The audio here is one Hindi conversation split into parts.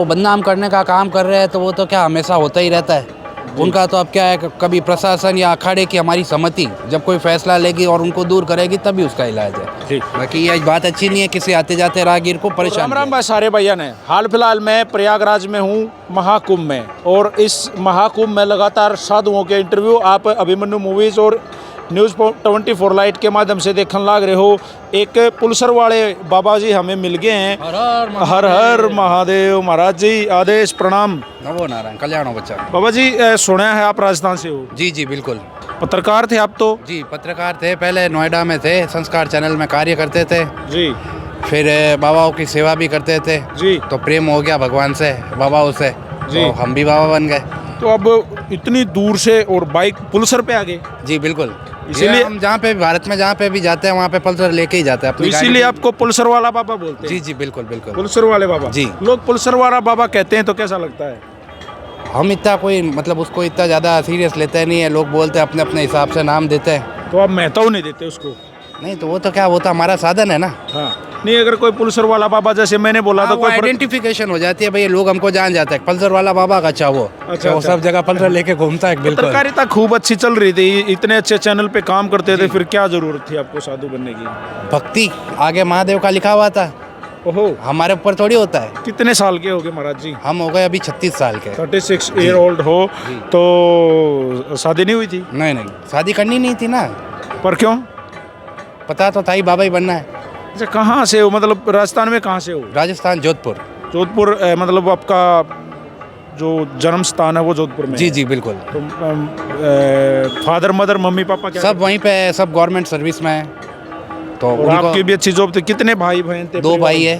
वो बदनाम करने का काम कर रहे हैं तो वो तो क्या हमेशा होता ही रहता है। उनका तो अब क्या है, कभी प्रशासन या अखाड़े की हमारी सहमति जब कोई फैसला लेगी और उनको दूर करेगी तभी उसका इलाज है। बाकी ये बात अच्छी नहीं है किसी आते जाते राहगीर को परेशान राम राम भाई सारे भैया ने। हाल फिलहाल मैं प्रयागराज में हूँ महाकुंभ में, और इस महाकुंभ में लगातार साधुओं के इंटरव्यू आप अभिमन्यु मूवीज और न्यूज़ 24 लाइट के माध्यम से देखने लग रहे हो। एक पुलसर वाले बाबा जी हमें मिल गए हैं। हर हर महादेव महाराज जी, आदेश प्रणाम। नवो नारायण, कल्याण हो बच्चा। बाबा जी सुना है आप राजस्थान से हो? जी जी बिल्कुल। पत्रकार थे आप तो? जी पत्रकार थे, पहले नोएडा में थे, संस्कार चैनल में कार्य करते थे जी। फिर बाबाओं की सेवा भी करते थे जी। तो प्रेम हो गया भगवान से, बाबाओं से, जी। तो हम भी बाबा बन गए। तो अब इतनी दूर से और बाइक पुलसर पे आ गए? जी बिल्कुल, इसीलिए हम जहाँ पे भारत में जहाँ पे भी जाते हैं वहाँ पे पल्सर लेके ही जाते हैं तो अपनी गाड़ी इसीलिए पे। आपको पुलसर वाला बाबा बोलते हैं? जी जी बिल्कुल बिल्कुल। पुलसर वाले बाबा जी। लोग पुलसर वाला बाबा कहते हैं तो कैसा लगता है? हम इतना कोई मतलब उसको इतना ज़्यादा सीरियस लेते नहीं है, लोग बोलते हैं अपने अपने हिसाब से नाम देते हैं। तो आप महत्व नहीं देते उसको? नहीं तो वो तो क्या, वो तो हमारा साधन है ना। हाँ, नहीं अगर कोई पुलसर वाला बाबा जैसे मैंने बोला तो कोई आइडेंटिफिकेशन हो जाती है भाई, लोग हमको जान जाते हैं पल्सर वाला बाबा का। अच्छा वो वो सब जगह पल्सर लेके घूमता है। बिल्कुल, पत्रकारिता खूब अच्छी चल रही थी, इतने अच्छे चैनल पे काम करते थे, फिर क्या जरूरत थी आपको साधु बनने की? भक्ति आगे महादेव का लिखा हुआ था, ओहो, हमारे ऊपर थोड़ी होता है। कितने साल के हो गए महाराज जी? हम हो गए अभी 36 साल के। 36 ईयर ओल्ड हो तो शादी नहीं हुई थी? नहीं नहीं, शादी करनी नहीं थी ना। पर क्यों? पता तो था ही बाबा ही बनना है। अच्छा, कहाँ से हो? मतलब राजस्थान में कहाँ से हो? राजस्थान, जोधपुर। जोधपुर मतलब आपका जो जन्म स्थान है वो जोधपुर में? जी जी बिल्कुल। तो फादर मदर मम्मी पापा क्या सब वहीं पे है, सब गवर्नमेंट सर्विस में है। तो और उनको आपकी भी अच्छी जॉब थी। कितने भाई बहन थे? 2 भाई है।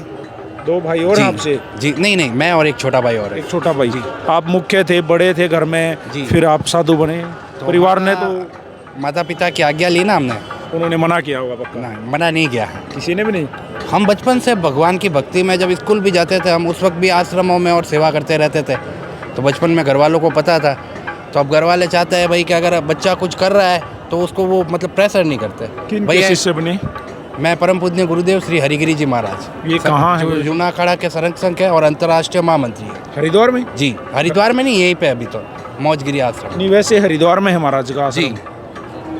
2 भाई और जी, आपसे? जी नहीं नहीं, मैं और एक छोटा भाई और है। एक छोटा भाई। आप मुख्य थे, बड़े थे घर में, जी। फिर आप साधु बने? तो परिवार ने तो माता पिता की आज्ञा ली ना हमने। उन्होंने मना किया होगा पक्का? नहीं, मना नहीं किया किसी ने भी नहीं? हम बचपन से भगवान की भक्ति में, जब स्कूल भी जाते थे हम उस वक्त भी आश्रमों में और सेवा करते रहते थे, तो बचपन में घर वालों को पता था। तो अब घर वाले चाहते हैं भाई कि अगर बच्चा कुछ कर रहा है तो उसको वो मतलब प्रेशर नहीं करते। किन शिष्य बने? मैं परम पूज्य गुरुदेव श्री हरिगिरी जी महाराज। ये कहाँ है? जो जूना अखाड़ा के संरक्षक है और अंतर्राष्ट्रीय महामंत्री है। हरिद्वार में? जी, हरिद्वार में नहीं, यहीं पे अभी तो मौजगिरी आश्रम। नहीं, वैसे हरिद्वार में है महाराज का आश्रम। जी,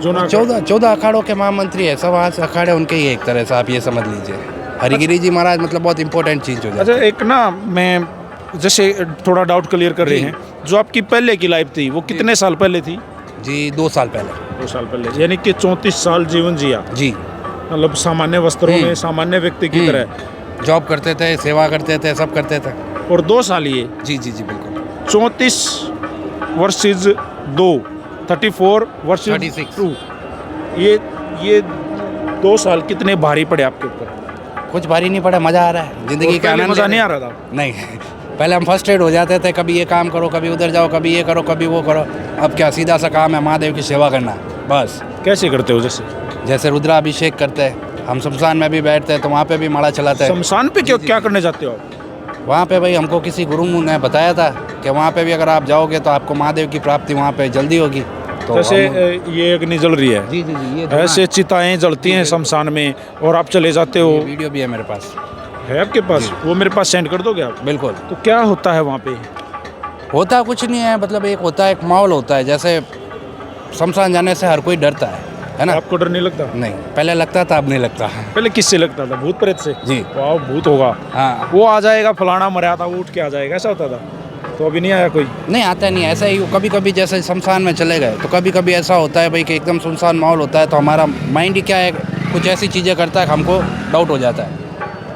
जो ना 14 अखाड़ों के महामंत्री है, सब वहाँ से अखाड़े उनके ही, एक तरह से आप ये समझ लीजिए। हरिगिरी जी महाराज मतलब बहुत इंपॉर्टेंट चीज़ हो जाती अच्छा, एक ना मैं जैसे थोड़ा डाउट क्लियर कर रहे हैं, जो आपकी पहले की लाइफ थी वो कितने साल पहले थी? जी 2 साल पहले। 2 साल पहले, यानी कि 34 साल जीवन जिया? जी, मतलब सामान्य वस्त्रों में, सामान्य व्यक्ति की तरह जॉब करते थे, सेवा करते थे, सब करते थे। और 2 साल ये? जी जी जी बिल्कुल। 34 वर्सेस 2, 34 वर्सेस 36। 2। ये 2 साल कितने भारी पड़े आपके ऊपर? कुछ भारी नहीं पड़ा, मज़ा आ रहा है जिंदगी का। आनंद मज़ा नहीं आ रहा था? नहीं पहले हम फर्स्ट एड हो जाते थे, कभी ये काम करो, कभी उधर जाओ, कभी ये करो, कभी वो करो। अब क्या सीधा सा काम है महादेव की सेवा करना बस। कैसे करते हो? जैसे रुद्राभिषेक करते हैं हम, शमशान में भी बैठते हैं तो वहाँ पे भी माला चलाते हैं। शमशान पे क्या करने जाते हो आप? वहाँ पे भाई हमको किसी गुरु ने बताया था कि वहाँ पे भी अगर आप जाओगे तो आपको महादेव की प्राप्ति वहाँ पे जल्दी होगी। तो जैसे ये अग्नि जल रही है, जी जी जी, ये ऐसे चिताएं जलती हैं शमशान में और आप चले जाते हो। वीडियो भी है मेरे पास। है आपके पास? वो मेरे पास सेंड कर दोगे आप? बिल्कुल। तो क्या होता है वहाँ पे? होता कुछ नहीं है, मतलब एक होता है, एक माहौल होता है। जैसे शमशान जाने से हर कोई डरता है ना? आपको डर नहीं लगता? नहीं, पहले लगता था, अब नहीं लगता। पहले किससे लगता था? भूत प्रेत से? जी। वाह, भूत होगा। हाँ, वो आ जाएगा, फलाना मरा था, वो उठ के आ जाएगा, ऐसा होता था? तो अभी नहीं आया कोई? नहीं आता नहीं, ऐसा ही कभी कभी जैसे शमशान में चले गए तो कभी कभी ऐसा होता है भाई कि एकदम सुनसान माहौल होता है तो हमारा माइंड ही क्या है, कुछ ऐसी चीज़ें करता है कि हमको डाउट हो जाता है।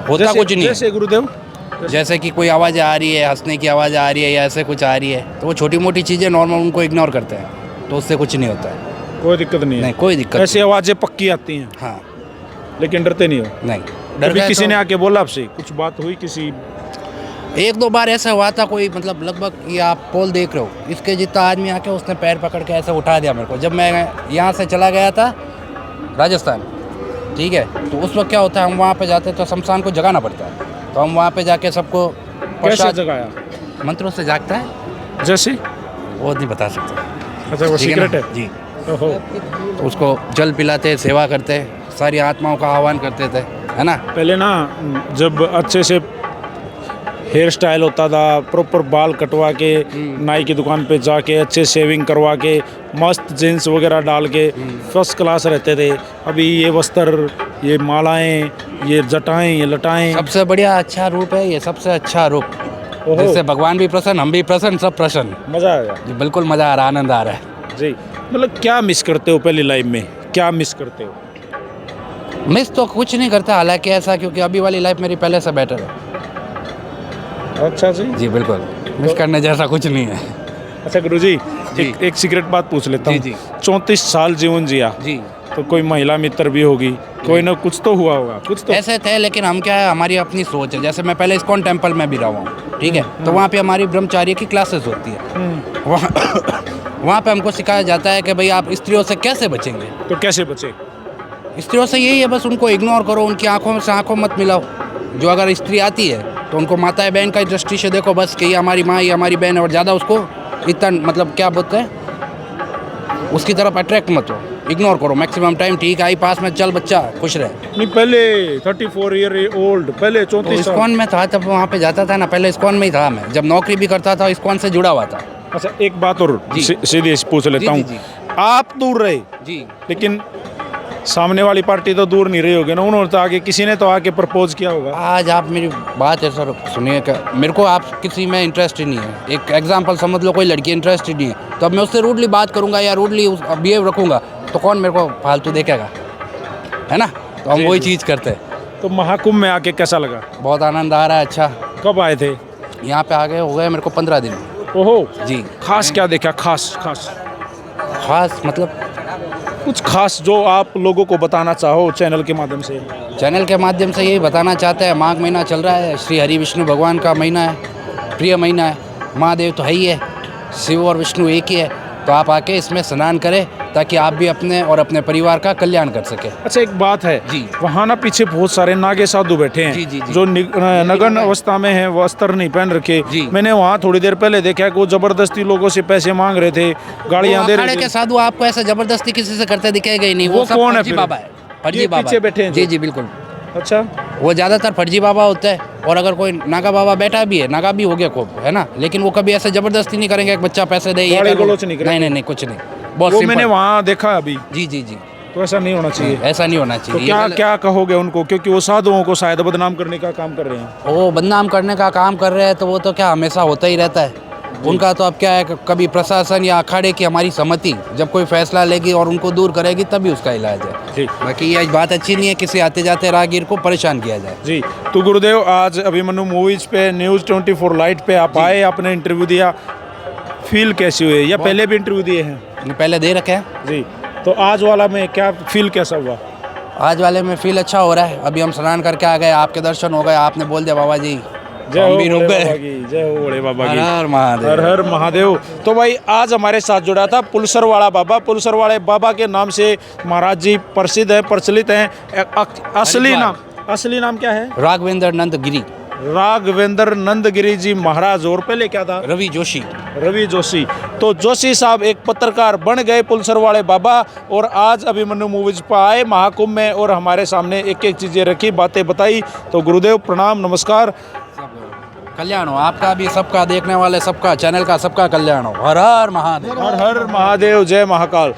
होता कुछ नहीं। जैसे गुरुदेव, जैसे कि कोई आवाज़ आ रही है, हंसने की आवाज़ आ रही है या ऐसे कुछ आ रही है, तो वो छोटी मोटी चीज़ें नॉर्मल उनको इग्नोर करते हैं, तो उससे कुछ नहीं होता है। कोई दिक्कत नहीं है? नहीं, कोई दिक्कत ऐसी आवाज़ें पक्की आती हैं? हाँ। लेकिन डरते नहीं हो? नहीं, कभी गए किसी तो ने आके बोला आपसे, कुछ बात हुई किसी? 1-2 बार ऐसा हुआ था, कोई मतलब लगभग ये आप पोल देख रहे हो, इसके जितना आदमी आके उसने पैर पकड़ के ऐसे उठा दिया मेरे को, जब मैं यहाँ से चला गया था राजस्थान। ठीक है, तो उस वक्त क्या होता है, हम वहाँ पे जाते तो शमशान को जगाना पड़ता है, तो हम वहाँ पे जाके सबको कैसे जगाया? मंत्रों से जागता है। जैसे? वो नहीं बता सकते। अच्छा, वो सीक्रेट है? जी। ओहो। तो उसको जल पिलाते, सेवा करते, सारी आत्माओं का आह्वान करते थे, है ना? पहले ना जब अच्छे से हेयर स्टाइल होता था, प्रॉपर बाल कटवा के नाई की दुकान पे जाके अच्छे शेविंग करवा के मस्त जींस वगैरह डाल के फर्स्ट क्लास रहते थे। अभी ये वस्त्र, ये मालाएं, ये जटाएं, ये लटाएं। सबसे बढ़िया अच्छा रूप है ये, सबसे अच्छा रूप, ओहो। जिससे भगवान भी प्रसन्न, हम भी प्रसन्न, सब प्रसन्न। मज़ा आएगा जी बिल्कुल मज़ा आ रहा है, आनंद आ रहा है जी। मतलब क्या मिस करते हो पहली लाइफ में, क्या मिस करते हो? मिस तो कुछ नहीं करता हालांकि ऐसा, क्योंकि अभी वाली लाइफ मेरी पहले से बेटर है। अच्छा जी। जी बिल्कुल, मिस करने जैसा कुछ नहीं है। अच्छा गुरुजी, जी। एक सीक्रेट बात पूछ लेता हूँ। जी, जी। 34 साल जीवन जिया, जी तो कोई महिला मित्र भी होगी, कोई ना कुछ तो हुआ होगा, कुछ तो। ऐसे थे, लेकिन हम क्या है, हमारी अपनी सोच है। जैसे मैं पहले इस्कॉन टेम्पल में भी रहा हूँ, ठीक है, तो वहाँ पे हमारी ब्रह्मचार्य की क्लासेस होती है। वहाँ वहाँ पे हमको सिखाया जाता है कि भाई आप स्त्रियों से कैसे बचेंगे। तो कैसे बचे? स्त्रियों से यही है, बस उनको इग्नोर करो, उनकी आंखों से आंखों मत मिलाओ। जो अगर स्त्री आती है तो उनको माता बहन का दृष्टि से देखो, बस कि ये हमारी माँ, ये हमारी बहन है, और ज़्यादा उसको इतना मतलब क्या बोलते हैं, उसकी तरफ अट्रैक्ट मत हो, इग्नोर करो मैक्सिमम टाइम। ठीक आई पास में, चल बच्चा खुश रहे। नहीं, पहले 34 ईयर ओल्ड, पहले तो 34 साल। इस्कॉन में था, तब वहाँ पे जाता था ना, पहले इस्कॉन में ही था मैं, जब नौकरी भी करता था इस्कॉन से जुड़ा हुआ था। अच्छा, एक बात और जी। सीधी पूछ लेता जी, हूँ। जी, आप दूर रहे, जी लेकिन सामने वाली पार्टी तो दूर नहीं रही होगी ना, उन्होंने तो आगे, किसी ने तो आके प्रपोज किया होगा। आज आप मेरी बात है सर सुनिए, कि मेरे को आप किसी में इंटरेस्ट ही नहीं है। एक एग्जांपल समझ लो, कोई लड़की इंटरेस्ट ही नहीं है, तो अब मैं उससे रूडली बात करूंगा या रूडली बिहेव रखूंगा, तो कौन मेरे को फालतू देखेगा, है ना। तो हम जी, वही जी। चीज़ करते हैं। तो महाकुंभ में आके कैसा लगा? बहुत आनंद आ रहा है। अच्छा, कब आए थे? यहाँ पे आ गए, हो गए मेरे को 15 दिन। ओहो जी। खास क्या देखा? खास खास खास मतलब कुछ खास जो आप लोगों को बताना चाहो चैनल के माध्यम से। चैनल के माध्यम से यही बताना चाहते हैं, माघ महीना चल रहा है, श्री हरि विष्णु भगवान का महीना है, प्रिय महीना है। महादेव तो है ही है, शिव और विष्णु एक ही है, तो आप आके इसमें स्नान करें ताकि आप भी अपने और अपने परिवार का कल्याण कर सकें। अच्छा, एक बात है जी। वहाँ ना पीछे बहुत सारे नागे साधु बैठे हैं, जी, जी, जी। जो नग्न अवस्था में है, वस्त्र नहीं पहन रखे। जी। मैंने वहाँ थोड़ी देर पहले देखा कि वो जबरदस्ती लोगों से पैसे मांग रहे थे, गाड़ियाँ दे अखाड़े रहे के थे। साधु आपको ऐसा जबरदस्ती किसी से करते दिखेगा ही नहीं। वो सब कौन है फर्जी फिर? बाबा है, फर्जी ये बाबा पीछे बैठे हैं जी जो? जी बिल्कुल। अच्छा, वो ज़्यादातर फर्जी बाबा होते हैं, और अगर कोई नागा बाबा बैठा भी है, नागा भी हो गया खूब, है ना, लेकिन वो कभी ऐसे जबरदस्ती नहीं करेंगे, एक बच्चा पैसे दे, ये गाली करो। गलौच नहीं करेंगे। नहीं नहीं कुछ नहीं, बहुत वो सिंपल। मैंने वहाँ देखा अभी। जी जी जी, तो ऐसा नहीं होना चाहिए। ऐसा नहीं होना तो चाहिए। क्या ये गलत- क्या कहोगे उनको, क्योंकि वो साधुओं को शायद बदनाम करने का काम कर रहे हैं। वो बदनाम करने का काम कर रहे हैं, तो वो तो क्या हमेशा होता ही रहता है उनका। तो अब क्या है, कभी प्रशासन या अखाड़े की हमारी सहमति जब कोई फैसला लेगी और उनको दूर करेगी, तभी उसका इलाज है। जी बाकी ये बात अच्छी नहीं है किसी आते जाते राहगीर को परेशान किया जाए। जी। तो गुरुदेव, आज अभिमन्यु मूवीज पे न्यूज़ 24 लाइट पे आप आए, आपने इंटरव्यू दिया, फील कैसी हुई? या पहले भी इंटरव्यू दिए हैं? पहले दे रखे हैं। जी। तो आज वाला में क्या फील कैसा हुआ? आज वाले में फील अच्छा हो रहा है। अभी हम स्नान करके आ गए, आपके दर्शन हो गए, आपने बोल दिया बाबा जी, जय हम हो भी रुक भोले गए। बाबा की, जय हो भोले बाबा की। हर हर महादेव। हर हर महादेव। तो भाई आज हमारे साथ जुड़ा था पुलसरवाड़ा बाबा। पुलसरवाड़े बाबा के नाम से महाराज जी प्रसिद्ध है, प्रचलित हैं। असली नाम क्या है? राघवेंद्र नंद गिरी, राघवेंद्र नंदगिरी जी महाराज। और पहले क्या था? रवि जोशी। रवि जोशी। तो जोशी साहब एक पत्रकार बन गए पुलसरवाड़े बाबा, और आज अभिमन्यु मूवीज पर आए महाकुंभ में, और हमारे सामने एक एक चीज़ें रखी, बातें बताई। तो गुरुदेव प्रणाम, नमस्कार। कल्याण हो आपका भी, सबका, देखने वाले सबका, चैनल का सबका कल्याण हो। हर हर महादेव। हर हर महादेव, जय महाकाल।